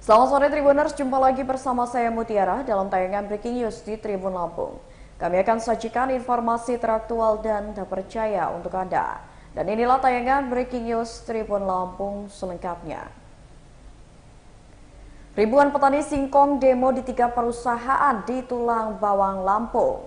Selamat sore Tribuners, jumpa lagi bersama saya Mutiara dalam tayangan Breaking News di Tribun Lampung. Kami akan sajikan informasi teraktual dan terpercaya untuk Anda. Dan inilah tayangan Breaking News Tribun Lampung selengkapnya. Ribuan petani singkong demo di 3 perusahaan di Tulang Bawang, Lampung.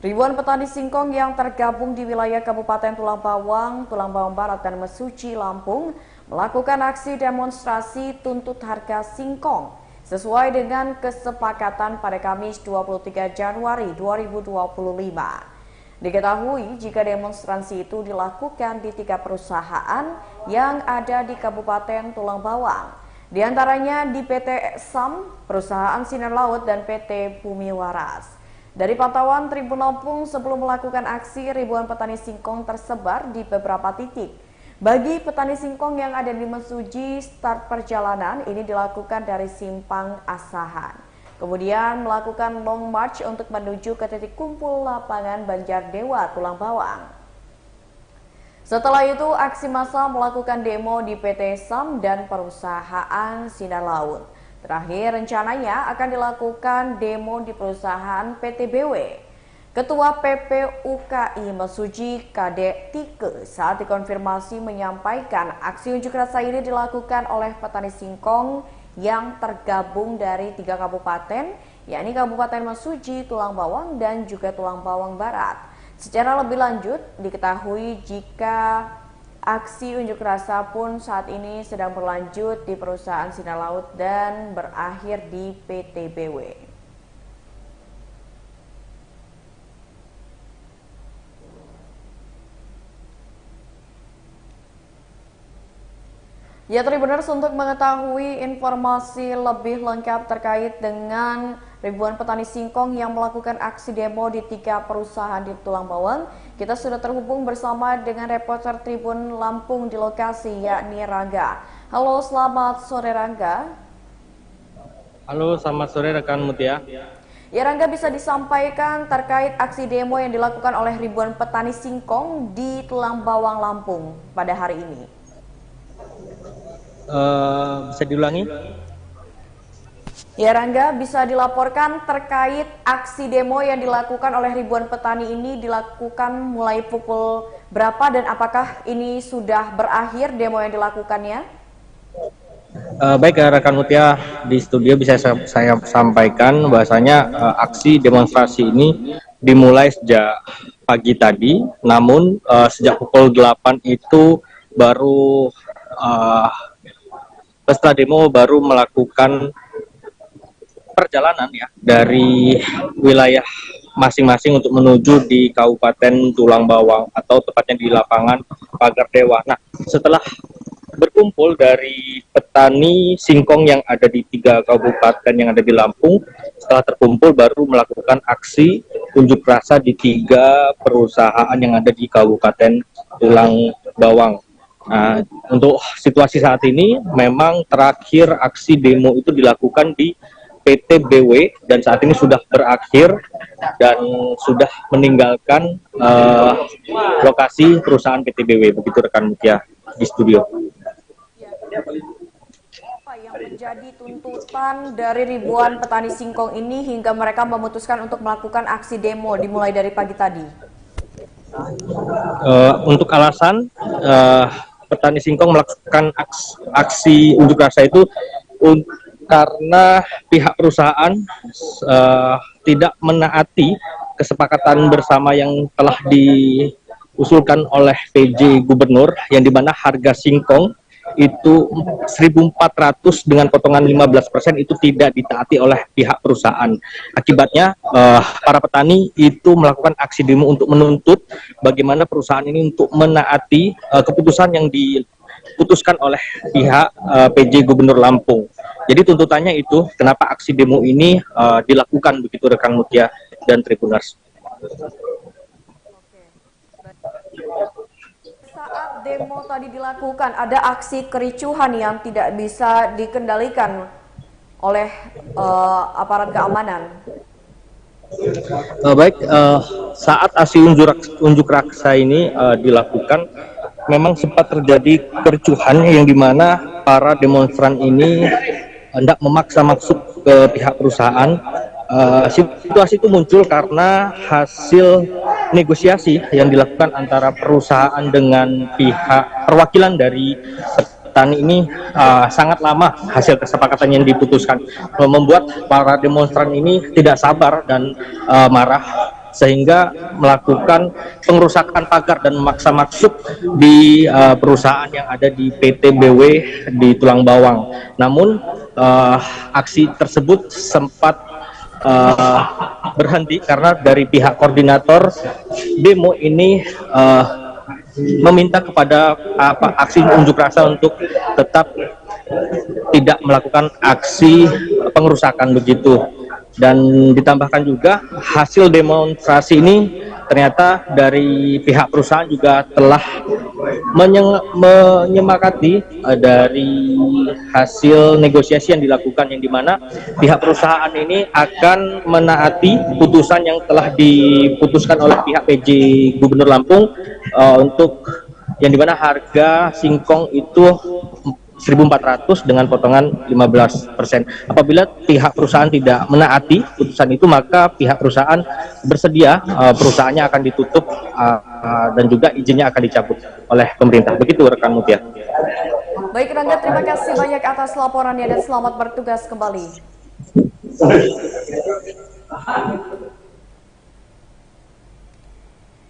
Ribuan petani singkong yang tergabung di wilayah Kabupaten Tulang Bawang Barat dan Mesuji, Lampung melakukan aksi demonstrasi tuntut harga singkong sesuai dengan kesepakatan pada Kamis 23 Januari 2025. Diketahui jika demonstrasi itu dilakukan di 3 perusahaan yang ada di Kabupaten Tulang Bawang. Di antaranya di PT SAM, Perusahaan Sinar Laut, dan PT Bumi Waras. Dari pantauan Tribun Lampung, sebelum melakukan aksi, ribuan petani singkong tersebar di beberapa titik. Bagi petani singkong yang ada di Mesuji, start perjalanan ini dilakukan dari Simpang Asahan. Kemudian melakukan long march untuk menuju ke titik kumpul lapangan Banjardewa, Tulang Bawang. Setelah itu, aksi massa melakukan demo di PT SAM dan Perusahaan Sinar Laut. Terakhir, rencananya akan dilakukan demo di perusahaan PT BW. Ketua PPUKI Mesuji Kadek Tike saat dikonfirmasi menyampaikan aksi unjuk rasa ini dilakukan oleh petani singkong yang tergabung dari 3 kabupaten, yakni Kabupaten Mesuji, Tulang Bawang, dan juga Tulang Bawang Barat. Secara lebih lanjut, diketahui jika aksi unjuk rasa pun saat ini sedang berlanjut di Perusahaan Sinar Laut dan berakhir di PT BW. Ya Tribuners, untuk mengetahui informasi lebih lengkap terkait dengan ribuan petani singkong yang melakukan aksi demo di 3 perusahaan di Tulang Bawang, kita sudah terhubung bersama dengan reporter Tribun Lampung di lokasi, yakni Rangga. Halo, selamat sore Rangga. Halo, selamat sore rekan Mutia. Ya Rangga, bisa disampaikan terkait aksi demo yang dilakukan oleh ribuan petani singkong di Tulang Bawang, Lampung pada hari ini. Bisa diulangi? Ya Rangga, bisa dilaporkan terkait aksi demo yang dilakukan oleh ribuan petani ini dilakukan mulai pukul berapa dan apakah ini sudah berakhir demo yang dilakukannya? Baik rekan Mutia, di studio bisa saya sampaikan bahwasanya aksi demonstrasi ini dimulai sejak pagi tadi, namun sejak pukul 8 itu baru peserta demo baru melakukan perjalanan ya dari wilayah masing-masing untuk menuju di Kabupaten Tulang Bawang atau tepatnya di lapangan Pagardewa. Nah, setelah berkumpul dari petani singkong yang ada di 3 kabupaten yang ada di Lampung, setelah terkumpul baru melakukan aksi unjuk rasa di 3 perusahaan yang ada di Kabupaten Tulang Bawang. Nah, untuk situasi saat ini memang terakhir aksi demo itu dilakukan di PT BW dan saat ini sudah berakhir dan sudah meninggalkan lokasi perusahaan PT BW. Begitu rekan Mutia di studio. Apa yang menjadi tuntutan dari ribuan petani singkong ini hingga mereka memutuskan untuk melakukan aksi demo dimulai dari pagi tadi? Untuk alasan petani singkong melakukan aksi unjuk rasa itu karena pihak perusahaan tidak menaati kesepakatan bersama yang telah diusulkan oleh PJ Gubernur, yang dimana harga singkong itu 1.400 dengan potongan 15% itu tidak ditaati oleh pihak perusahaan. Akibatnya para petani itu melakukan aksi demo untuk menuntut bagaimana perusahaan ini untuk menaati keputusan yang diputuskan oleh pihak PJ Gubernur Lampung. Jadi tuntutannya itu kenapa aksi demo ini dilakukan, begitu rekan Mutia dan Tribuners. Saat demo tadi dilakukan, ada aksi kericuhan yang tidak bisa dikendalikan oleh aparat keamanan. Baik, saat aksi unjuk rasa ini dilakukan, memang sempat terjadi kericuhan yang dimana para demonstran ini hendak memaksa masuk ke pihak perusahaan. Situasi itu muncul karena hasil negosiasi yang dilakukan antara perusahaan dengan pihak perwakilan dari petani ini sangat lama. Hasil kesepakatan yang diputuskan membuat para demonstran ini tidak sabar dan marah, sehingga melakukan pengerusakan pagar dan memaksa masuk di perusahaan yang ada di PT BW di Tulang Bawang. Namun aksi tersebut sempat berhenti karena dari pihak koordinator demo ini meminta kepada aksi unjuk rasa untuk tetap tidak melakukan aksi pengerusakan begitu. Dan ditambahkan juga hasil demonstrasi ini ternyata dari pihak perusahaan juga telah menyemangati dari hasil negosiasi yang dilakukan, yang dimana pihak perusahaan ini akan menaati putusan yang telah diputuskan oleh pihak PJ Gubernur Lampung untuk yang dimana harga singkong itu 1.400 dengan potongan 15%. Apabila pihak perusahaan tidak menaati putusan itu, maka pihak perusahaan bersedia perusahaannya akan ditutup dan juga izinnya akan dicabut oleh pemerintah. Begitu rekan Mutia. Baik Rangga, terima kasih banyak atas laporannya dan selamat bertugas kembali.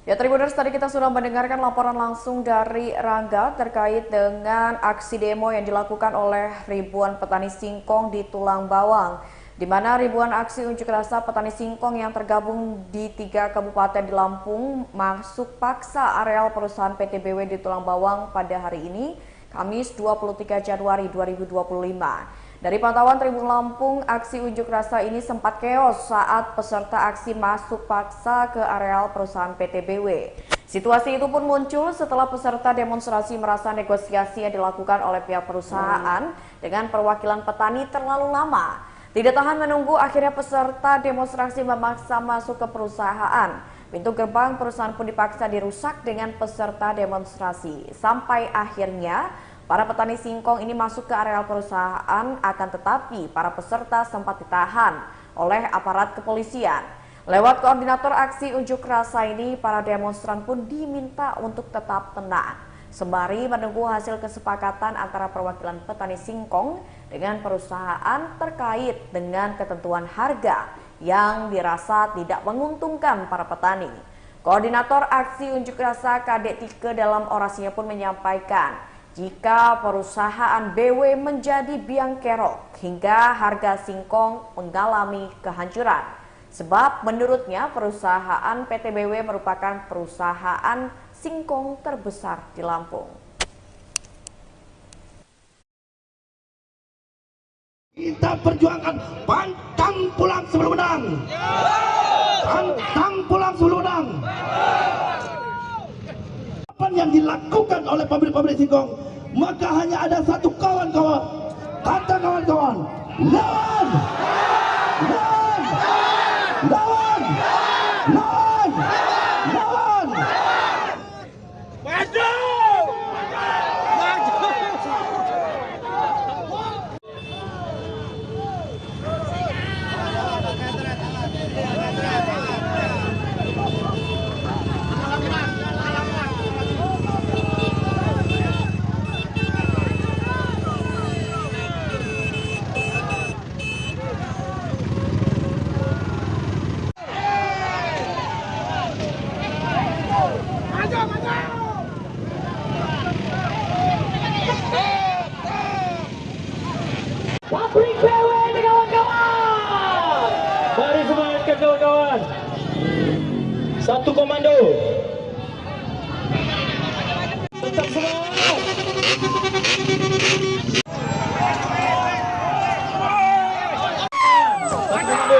Ya Tribuners, tadi kita sudah mendengarkan laporan langsung dari Rangga terkait dengan aksi demo yang dilakukan oleh ribuan petani singkong di Tulang Bawang, di mana ribuan aksi unjuk rasa petani singkong yang tergabung di 3 kabupaten di Lampung masuk paksa areal perusahaan PT BW di Tulang Bawang pada hari ini, Kamis 23 Januari 2025. Dari pantauan Tribun Lampung, aksi unjuk rasa ini sempat keos saat peserta aksi masuk paksa ke areal perusahaan PT BW. Situasi itu pun muncul setelah peserta demonstrasi merasa negosiasi yang dilakukan oleh pihak perusahaan dengan perwakilan petani terlalu lama. Tidak tahan menunggu, akhirnya peserta demonstrasi memaksa masuk ke perusahaan. Pintu gerbang perusahaan pun dipaksa dirusak dengan peserta demonstrasi. Sampai akhirnya para petani singkong ini masuk ke areal perusahaan, akan tetapi para peserta sempat ditahan oleh aparat kepolisian. Lewat koordinator aksi unjuk rasa ini, para demonstran pun diminta untuk tetap tenang, sembari menunggu hasil kesepakatan antara perwakilan petani singkong dengan perusahaan terkait dengan ketentuan harga yang dirasa tidak menguntungkan para petani. Koordinator aksi unjuk rasa Kadek Tike dalam orasinya pun menyampaikan, jika perusahaan BW menjadi biang kerok hingga harga singkong mengalami kehancuran. Sebab menurutnya perusahaan PT BW merupakan perusahaan singkong terbesar di Lampung. Kita perjuangkan pantang pulang sebelum menang. Pantang pulang sebelum menang. Apa yang dilakukan oleh pabrik-pabrik singkong, maka hanya ada satu kawan-kawan. Kata kawan-kawan, lawan! Lawan! Lawan! Lawan! Lawan! Maju! Pabrik BW nih kawan-kawan. Mari semangat kawan-kawan. Satu komando. Tetap semangat. Satu komando.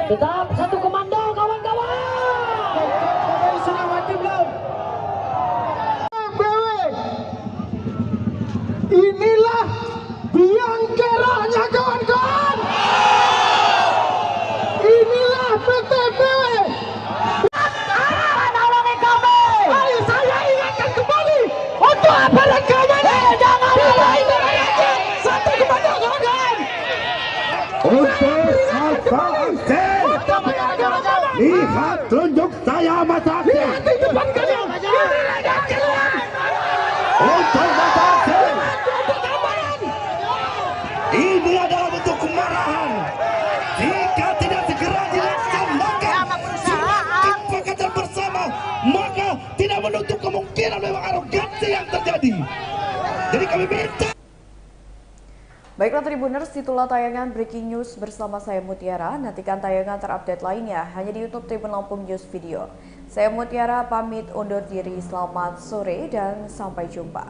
Tetap satu komando kawan-kawan. Sudah mati belum? Inilah biangkeranya kawan-kawan. Inilah PTBW. Nolongi kami. Ayo saya ingatkan kembali. Untuk apa rekamannya? Jangan lari. Satu kepada kawan-kawan. Untuk apa aksen? Lihat tunjuk saya mata aksen. Lihat di depan kalian. Untuk mata aksen. Ini adalah bentuk kemarahan. Jika tidak segera dilaksanakan sebuah kesepakatan bersama, maka tidak menutup kemungkinan memang arogansi yang terjadi. Jadi kami minta. Baiklah Tribuners, itulah tayangan Breaking News bersama saya Mutiara. Nantikan tayangan terupdate lainnya hanya di YouTube Tribun Lampung News Video. Saya Mutiara pamit undur diri, selamat sore dan sampai jumpa.